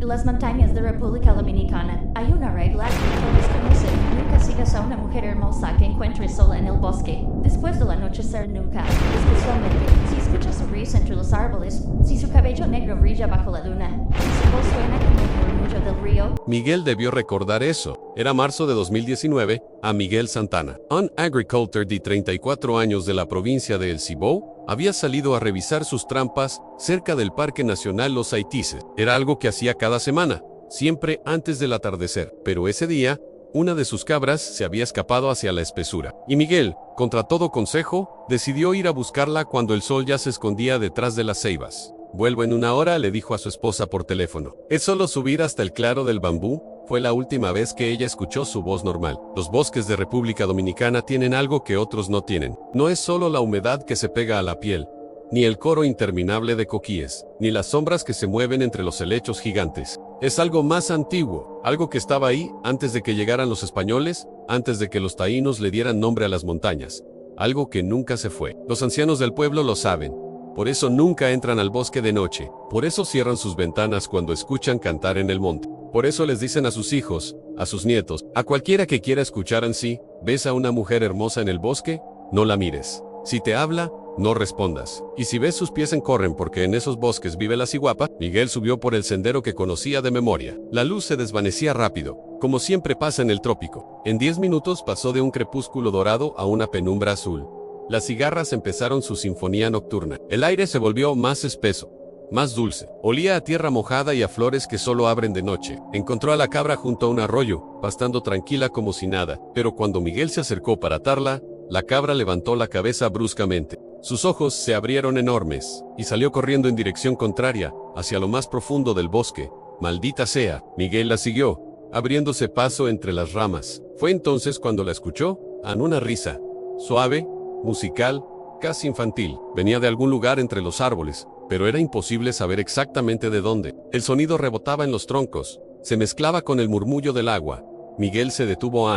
En las montañas de República Dominicana hay una regla que todos conocen. Nunca sigas a una mujer hermosa que encuentres sola en el bosque. Después del anochecer nunca. Especialmente si escuchas su risa entre los árboles, si su cabello negro brilla bajo la luna, si su voz suena como el murmullo del río. Miguel debió recordar eso. Era marzo de 2019, a Miguel Santana, un agricultor de 34 años de la provincia de El Cibao, había salido a revisar sus trampas cerca del Parque Nacional Los Haitises. Era algo que hacía cada semana, siempre antes del atardecer. Pero ese día, una de sus cabras se había escapado hacia la espesura. Y Miguel, contra todo consejo, decidió ir a buscarla cuando el sol ya se escondía detrás de las ceibas. Vuelvo en una hora, le dijo a su esposa por teléfono. Es solo subir hasta el claro del bambú. Fue la última vez que ella escuchó su voz normal. Los bosques de República Dominicana tienen algo que otros no tienen. No es solo la humedad que se pega a la piel, ni el coro interminable de coquíes, ni las sombras que se mueven entre los helechos gigantes. Es algo más antiguo, algo que estaba ahí antes de que llegaran los españoles, antes de que los taínos le dieran nombre a las montañas. Algo que nunca se fue. Los ancianos del pueblo lo saben. Por eso nunca entran al bosque de noche. Por eso cierran sus ventanas cuando escuchan cantar en el monte. Por eso les dicen a sus hijos, a sus nietos, a cualquiera que quiera escuchar en sí, ¿ves a una mujer hermosa en el bosque? No la mires. Si te habla, no respondas. Y si ves sus pies corren porque en esos bosques vive la ciguapa. Miguel subió por el sendero que conocía de memoria. La luz se desvanecía rápido, como siempre pasa en el trópico. En 10 minutos pasó de un crepúsculo dorado a una penumbra azul. Las cigarras empezaron su sinfonía nocturna. El aire se volvió más espeso, más dulce. Olía a tierra mojada y a flores que solo abren de noche. Encontró a la cabra junto a un arroyo, pastando tranquila como si nada. Pero cuando Miguel se acercó para atarla, la cabra levantó la cabeza bruscamente. Sus ojos se abrieron enormes, y salió corriendo en dirección contraria, hacia lo más profundo del bosque. Maldita sea. Miguel la siguió, abriéndose paso entre las ramas. Fue entonces cuando la escuchó, en una risa, suave, musical, casi infantil. Venía de algún lugar entre los árboles, pero era imposible saber exactamente de dónde. El sonido rebotaba en los troncos, se mezclaba con el murmullo del agua. Miguel se detuvo.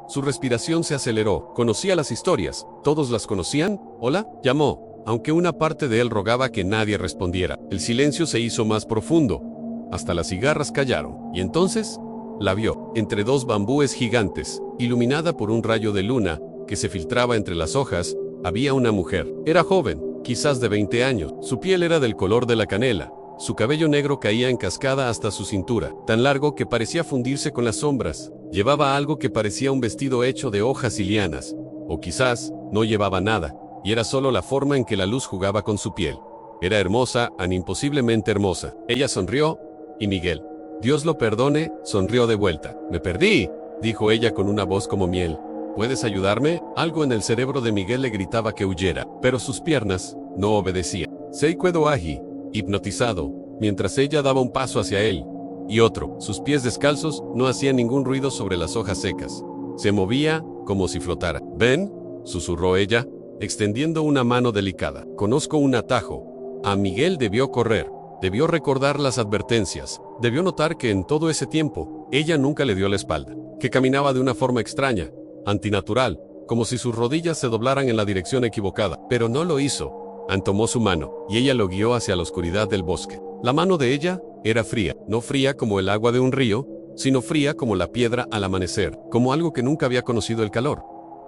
Su respiración se aceleró. Conocía las historias. ¿Todos las conocían? ¿Hola? Llamó, aunque una parte de él rogaba que nadie respondiera. El silencio se hizo más profundo. Hasta las cigarras callaron. Y entonces, la vio, entre dos bambúes gigantes, iluminada por un rayo de luna que se filtraba entre las hojas. Había una mujer. Era joven, quizás de 20 años. Su piel era del color de la canela. Su cabello negro caía en cascada hasta su cintura, tan largo que parecía fundirse con las sombras. Llevaba algo que parecía un vestido hecho de hojas y lianas. O quizás, no llevaba nada, y era solo la forma en que la luz jugaba con su piel. Era hermosa, imposiblemente hermosa. Ella sonrió, y Miguel, Dios lo perdone, sonrió de vuelta. «Me perdí», dijo ella con una voz como miel. «¿Puedes ayudarme?». Algo en el cerebro de Miguel le gritaba que huyera, pero sus piernas no obedecían. Seikuedo Aji, hipnotizado, mientras ella daba un paso hacia él, y otro. Sus pies descalzos no hacían ningún ruido sobre las hojas secas. Se movía como si flotara. «Ven», susurró ella, extendiendo una mano delicada. «Conozco un atajo». A Miguel debió correr, debió recordar las advertencias, debió notar que en todo ese tiempo, ella nunca le dio la espalda, que caminaba de una forma extraña, antinatural, como si sus rodillas se doblaran en la dirección equivocada, pero no lo hizo. Tomó su mano, y ella lo guió hacia la oscuridad del bosque. La mano de ella era fría, no fría como el agua de un río, sino fría como la piedra al amanecer, como algo que nunca había conocido el calor.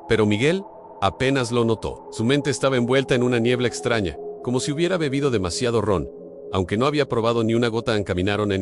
Pero Miguel apenas lo notó. Su mente estaba envuelta en una niebla extraña, como si hubiera bebido demasiado ron. Aunque no había probado ni una gota, caminaron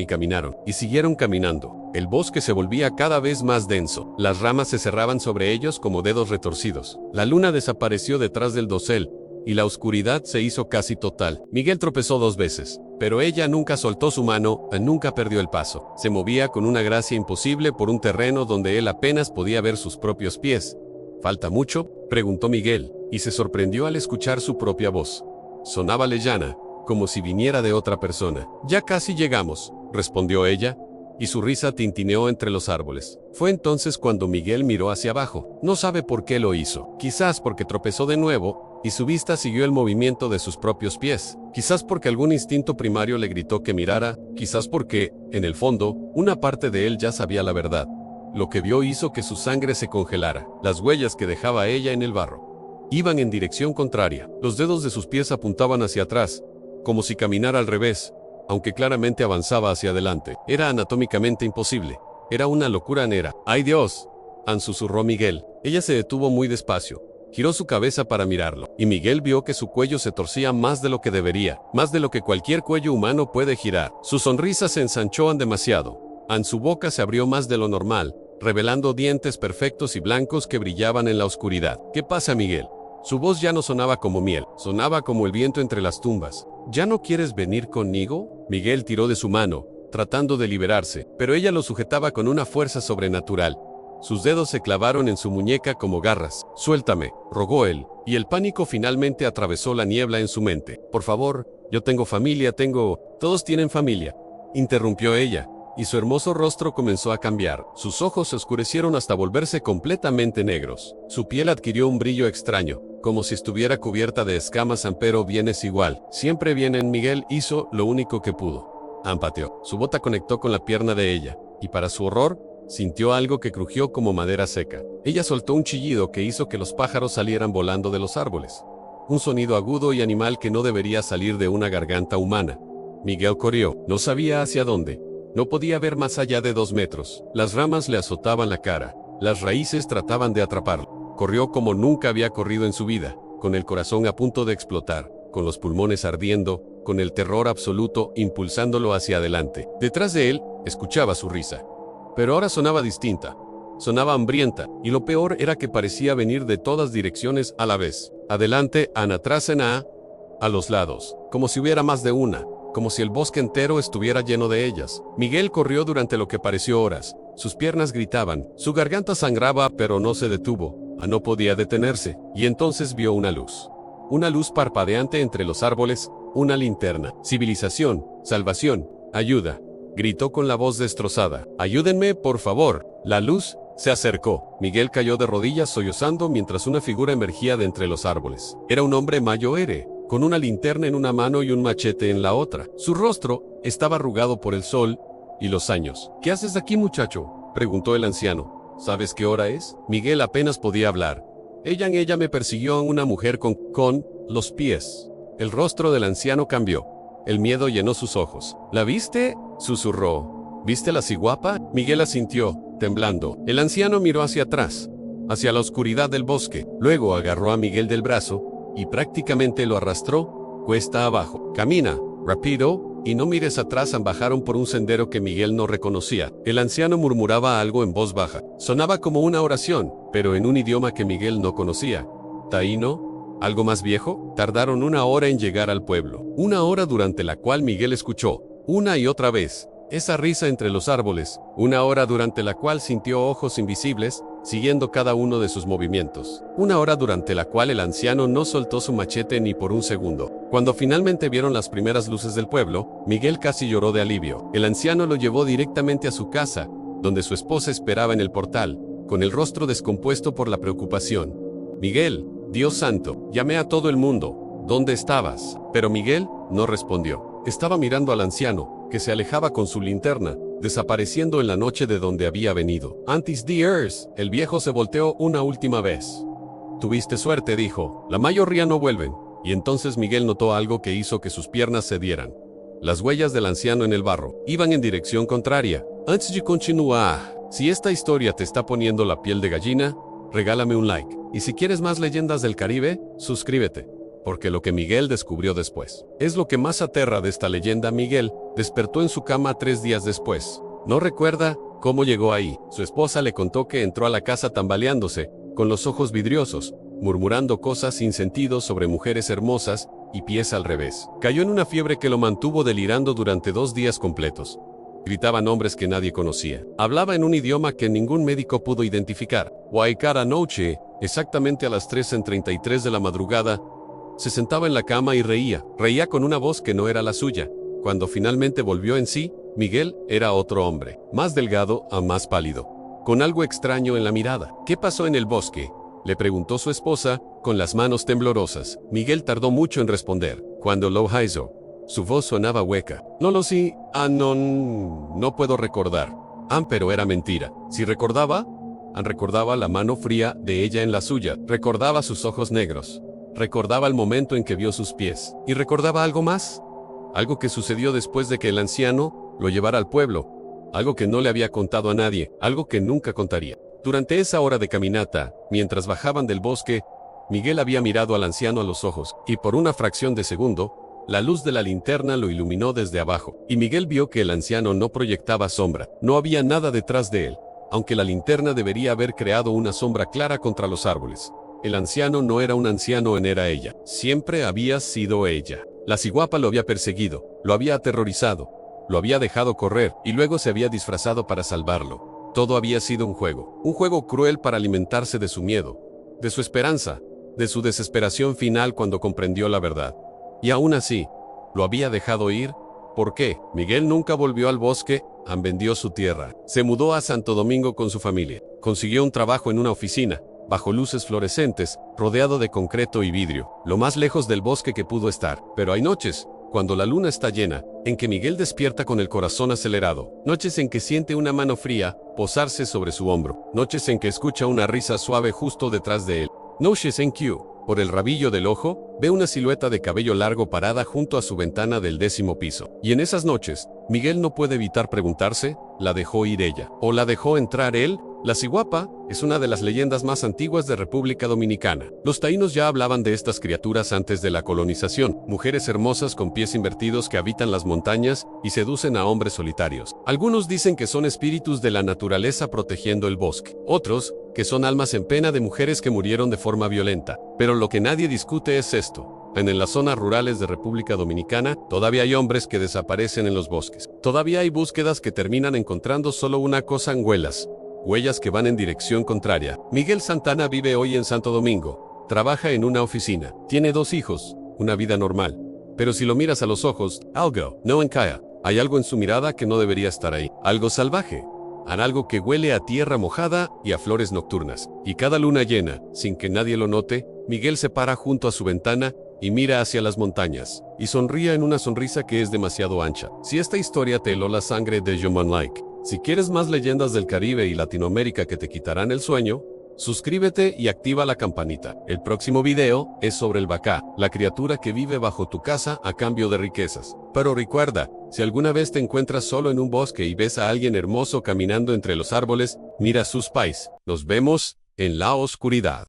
y siguieron caminando. El bosque se volvía cada vez más denso. Las ramas se cerraban sobre ellos como dedos retorcidos. La luna desapareció detrás del dosel, y la oscuridad se hizo casi total. Miguel tropezó 2 veces, pero ella nunca soltó su mano, nunca perdió el paso. Se movía con una gracia imposible por un terreno donde él apenas podía ver sus propios pies. ¿Falta mucho?, preguntó Miguel, y se sorprendió al escuchar su propia voz. Sonaba lejana, como si viniera de otra persona. «Ya casi llegamos», respondió ella, y su risa tintineó entre los árboles. Fue entonces cuando Miguel miró hacia abajo. No sabe por qué lo hizo. Quizás porque tropezó de nuevo, y su vista siguió el movimiento de sus propios pies. Quizás porque algún instinto primario le gritó que mirara. Quizás porque, en el fondo, una parte de él ya sabía la verdad. Lo que vio hizo que su sangre se congelara. Las huellas que dejaba ella en el barro iban en dirección contraria. Los dedos de sus pies apuntaban hacia atrás, como si caminara al revés, aunque claramente avanzaba hacia adelante. Era anatómicamente imposible. Era una locura negra. ¡Ay Dios!, Ann susurró Miguel. Ella se detuvo muy despacio. Giró su cabeza para mirarlo, y Miguel vio que su cuello se torcía más de lo que debería, más de lo que cualquier cuello humano puede girar. Su sonrisa se ensanchó demasiado. Su boca se abrió más de lo normal, revelando dientes perfectos y blancos que brillaban en la oscuridad. ¿Qué pasa, Miguel? Su voz ya no sonaba como miel, sonaba como el viento entre las tumbas. ¿Ya no quieres venir conmigo? Miguel tiró de su mano, tratando de liberarse, pero ella lo sujetaba con una fuerza sobrenatural. Sus dedos se clavaron en su muñeca como garras. Suéltame, rogó él, y el pánico finalmente atravesó la niebla en su mente. Por favor, yo tengo familia, Todos tienen familia, interrumpió ella, y su hermoso rostro comenzó a cambiar. Sus ojos se oscurecieron hasta volverse completamente negros. Su piel adquirió un brillo extraño, como si estuviera cubierta de escamas. Pero vienes igual. Siempre vienen. Miguel hizo lo único que pudo. Pateó. Su bota conectó con la pierna de ella, y para su horror, sintió algo que crujió como madera seca. Ella soltó un chillido que hizo que los pájaros salieran volando de los árboles. Un sonido agudo y animal que no debería salir de una garganta humana. Miguel corrió. No sabía hacia dónde. No podía ver más allá de 2 metros. Las ramas le azotaban la cara. Las raíces trataban de atraparlo. Corrió como nunca había corrido en su vida, con el corazón a punto de explotar, con los pulmones ardiendo, con el terror absoluto impulsándolo hacia adelante. Detrás de él, escuchaba su risa. Pero ahora sonaba distinta. Sonaba hambrienta, y lo peor era que parecía venir de todas direcciones a la vez. Adelante, atrás, a los lados, como si hubiera más de una, como si el bosque entero estuviera lleno de ellas. Miguel corrió durante lo que pareció horas. Sus piernas gritaban, su garganta sangraba, pero no se detuvo. No podía detenerse, y entonces vio una luz. Una luz parpadeante entre los árboles, una linterna. Civilización, salvación, ayuda. Gritó con la voz destrozada. Ayúdenme, por favor. La luz se acercó. Miguel cayó de rodillas sollozando mientras una figura emergía de entre los árboles. Era un hombre mayor, con una linterna en una mano y un machete en la otra. Su rostro estaba arrugado por el sol y los años. ¿Qué haces aquí, muchacho?, preguntó el anciano. ¿Sabes qué hora es? Miguel apenas podía hablar. Ella me persiguió una mujer con los pies. El rostro del anciano cambió. El miedo llenó sus ojos. ¿La viste?, susurró. ¿Viste la ciguapa? Miguel asintió, temblando. El anciano miró hacia atrás, hacia la oscuridad del bosque. Luego agarró a Miguel del brazo y prácticamente lo arrastró cuesta abajo. Camina, rápido, y no mires atrás. Bajaron por un sendero que Miguel no reconocía. El anciano murmuraba algo en voz baja. Sonaba como una oración, pero en un idioma que Miguel no conocía. ¿Taíno? ¿Algo más viejo? Tardaron 1 hora en llegar al pueblo. 1 hora durante la cual Miguel escuchó, una y otra vez, esa risa entre los árboles. 1 hora durante la cual sintió ojos invisibles, siguiendo cada uno de sus movimientos. 1 hora durante la cual el anciano no soltó su machete ni por un segundo. Cuando finalmente vieron las primeras luces del pueblo, Miguel casi lloró de alivio. El anciano lo llevó directamente a su casa, donde su esposa esperaba en el portal, con el rostro descompuesto por la preocupación. Miguel, Dios santo, llamé a todo el mundo. ¿Dónde estabas? Pero Miguel no respondió. Estaba mirando al anciano, que se alejaba con su linterna, desapareciendo en la noche de donde había venido. Antes de Earth, el viejo se volteó una última vez. Tuviste suerte, dijo. La mayoría no vuelven. Y entonces Miguel notó algo que hizo que sus piernas cedieran. Las huellas del anciano en el barro iban en dirección contraria. Antes de continuar, si esta historia te está poniendo la piel de gallina, regálame un like. Y si quieres más leyendas del Caribe, suscríbete. Porque lo que Miguel descubrió después es lo que más aterra de esta leyenda. Miguel despertó en su cama 3 días después. No recuerda cómo llegó ahí. Su esposa le contó que entró a la casa tambaleándose, con los ojos vidriosos, murmurando cosas sin sentido sobre mujeres hermosas y pies al revés. Cayó en una fiebre que lo mantuvo delirando durante 2 días completos. Gritaba nombres que nadie conocía. Hablaba en un idioma que ningún médico pudo identificar. Cada noche, exactamente a las 3:33 de la madrugada, se sentaba en la cama y reía con una voz que no era la suya. Cuando finalmente volvió en sí, Miguel era otro hombre, más delgado, más pálido, con algo extraño en la mirada. ¿Qué pasó en el bosque?, le preguntó su esposa, con las manos temblorosas. Miguel tardó mucho en responder. Cuando lo hizo, su voz sonaba hueca. No lo sé, no puedo recordar. Pero era mentira. Si recordaba, recordaba la mano fría de ella en la suya, recordaba sus ojos negros. Recordaba el momento en que vio sus pies. ¿Y recordaba algo más? algo que sucedió después de que el anciano lo llevara al pueblo, algo que no le había contado a nadie, algo que nunca contaría. Durante esa hora de caminata, mientras bajaban del bosque, Miguel había mirado al anciano a los ojos, y por una fracción de segundo, la luz de la linterna lo iluminó desde abajo, y Miguel vio que el anciano no proyectaba sombra, no había nada detrás de él, aunque la linterna debería haber creado una sombra clara contra los árboles. El anciano no era un anciano, era ella, siempre había sido ella. La ciguapa lo había perseguido, lo había aterrorizado, lo había dejado correr, y luego se había disfrazado para salvarlo. Todo había sido un juego cruel para alimentarse de su miedo, de su esperanza, de su desesperación final cuando comprendió la verdad. Y aún así, lo había dejado ir. ¿Por qué? Miguel nunca volvió al bosque, vendió su tierra. Se mudó a Santo Domingo con su familia. Consiguió un trabajo en una oficina, bajo luces fluorescentes, rodeado de concreto y vidrio, lo más lejos del bosque que pudo estar. Pero hay noches, cuando la luna está llena, en que Miguel despierta con el corazón acelerado. Noches en que siente una mano fría posarse sobre su hombro. Noches en que escucha una risa suave justo detrás de él. Noches en que, por el rabillo del ojo, ve una silueta de cabello largo parada junto a su ventana del 10º piso. Y en esas noches, Miguel no puede evitar preguntarse, ¿la dejó ir ella? ¿O la dejó entrar él? La ciguapa es una de las leyendas más antiguas de República Dominicana. Los taínos ya hablaban de estas criaturas antes de la colonización, mujeres hermosas con pies invertidos que habitan las montañas y seducen a hombres solitarios. Algunos dicen que son espíritus de la naturaleza protegiendo el bosque. Otros, que son almas en pena de mujeres que murieron de forma violenta. Pero lo que nadie discute es esto. En las zonas rurales de República Dominicana, todavía hay hombres que desaparecen en los bosques. Todavía hay búsquedas que terminan encontrando solo una cosa: huellas que van en dirección contraria. Miguel Santana vive hoy en Santo Domingo. Trabaja en una oficina. Tiene 2 hijos. Una vida normal. Pero si lo miras a los ojos, algo no encaja. Hay algo en su mirada que no debería estar ahí. Algo salvaje. Algo que huele a tierra mojada y a flores nocturnas. Y cada luna llena, sin que nadie lo note, Miguel se para junto a su ventana y mira hacia las montañas, y sonríe en una sonrisa que es demasiado ancha. Si esta historia te heló la sangre de Human Like, si quieres más leyendas del Caribe y Latinoamérica que te quitarán el sueño, suscríbete y activa la campanita. El próximo video es sobre el bacá, la criatura que vive bajo tu casa a cambio de riquezas. Pero recuerda, si alguna vez te encuentras solo en un bosque y ves a alguien hermoso caminando entre los árboles, mira sus pais. Nos vemos en la oscuridad.